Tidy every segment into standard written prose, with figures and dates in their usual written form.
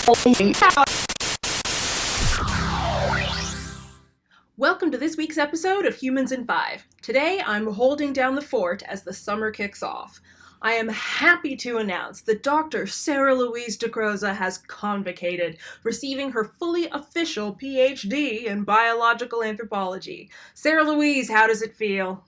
Welcome to this week's episode of Humans in 5. Today, I'm holding down the fort as the summer kicks off. I am happy to announce that Dr. Sarah Louise DeCroza has convocated, receiving her fully official PhD in biological anthropology. Sarah Louise, how does it feel?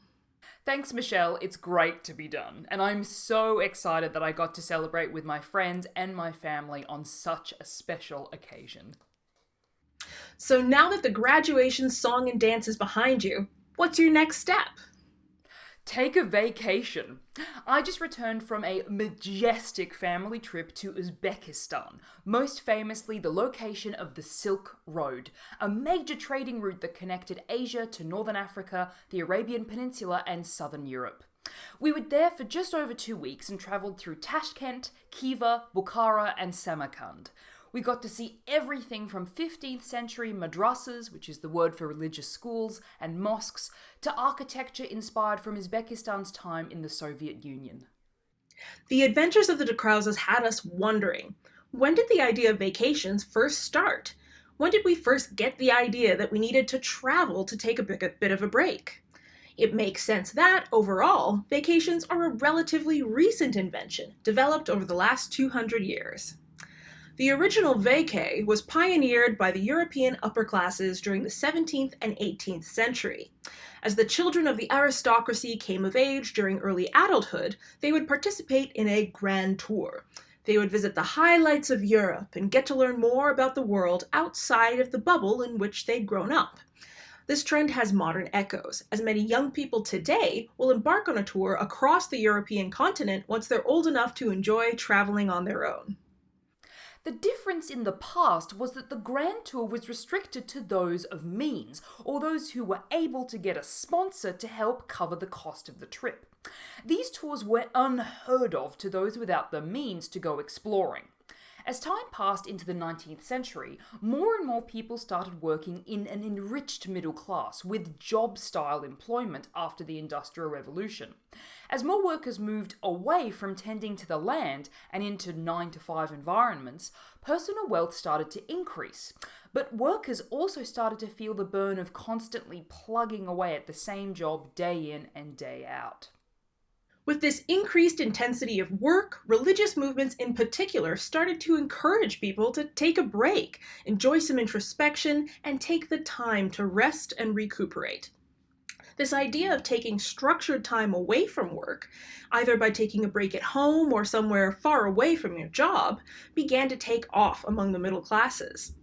Thanks, Michelle. It's great to be done. And I'm so excited that I got to celebrate with my friends and my family on such a special occasion. So now that the graduation song and dance is behind you, what's your next step? Take a vacation. I just returned from a majestic family trip to Uzbekistan, most famously the location of the Silk Road, a major trading route that connected Asia to Northern Africa, the Arabian Peninsula, and Southern Europe. We were there for just over 2 weeks and travelled through Tashkent, Khiva, Bukhara, and Samarkand. We got to see everything from 15th century madrasas, which is the word for religious schools, and mosques, to architecture inspired from Uzbekistan's time in the Soviet Union. The adventures of the DeCrouzas had us wondering, when did the idea of vacations first start? When did we first get the idea that we needed to travel to take a bit of a break? It makes sense that, overall, vacations are a relatively recent invention, developed over the last 200 years. The original vacay was pioneered by the European upper classes during the 17th and 18th century. As the children of the aristocracy came of age during early adulthood, they would participate in a grand tour. They would visit the highlights of Europe and get to learn more about the world outside of the bubble in which they'd grown up. This trend has modern echoes, as many young people today will embark on a tour across the European continent once they're old enough to enjoy traveling on their own. The difference in the past was that the Grand Tour was restricted to those of means, or those who were able to get a sponsor to help cover the cost of the trip. These tours were unheard of to those without the means to go exploring. As time passed into the 19th century, more and more people started working in an enriched middle class with job-style employment after the Industrial Revolution. As more workers moved away from tending to the land and into 9-to-5 environments, personal wealth started to increase. But workers also started to feel the burn of constantly plugging away at the same job day in and day out. With this increased intensity of work, religious movements in particular started to encourage people to take a break, enjoy some introspection, and take the time to rest and recuperate. This idea of taking structured time away from work, either by taking a break at home or somewhere far away from your job, began to take off among the middle classes.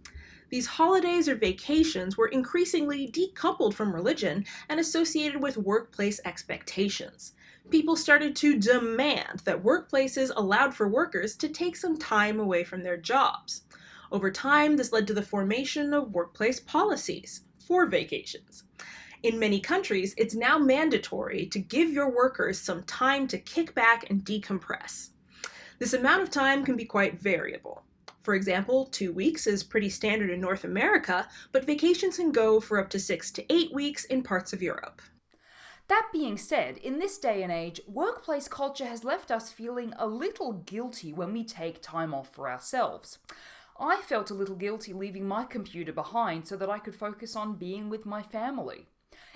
These holidays or vacations were increasingly decoupled from religion and associated with workplace expectations. People started to demand that workplaces allowed for workers to take some time away from their jobs. Over time, this led to the formation of workplace policies for vacations. In many countries, it's now mandatory to give your workers some time to kick back and decompress. This amount of time can be quite variable. For example, 2 weeks is pretty standard in North America, but vacations can go for up to 6 to 8 weeks in parts of Europe. That being said, in this day and age, workplace culture has left us feeling a little guilty when we take time off for ourselves. I felt a little guilty leaving my computer behind so that I could focus on being with my family.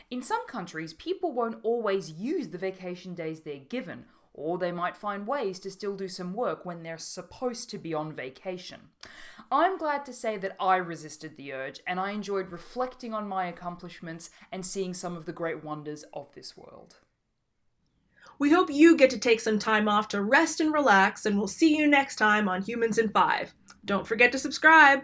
In some countries, people won't always use the vacation days they're given, or they might find ways to still do some work when they're supposed to be on vacation. I'm glad to say that I resisted the urge, and I enjoyed reflecting on my accomplishments and seeing some of the great wonders of this world. We hope you get to take some time off to rest and relax, and we'll see you next time on Humans in 5. Don't forget to subscribe!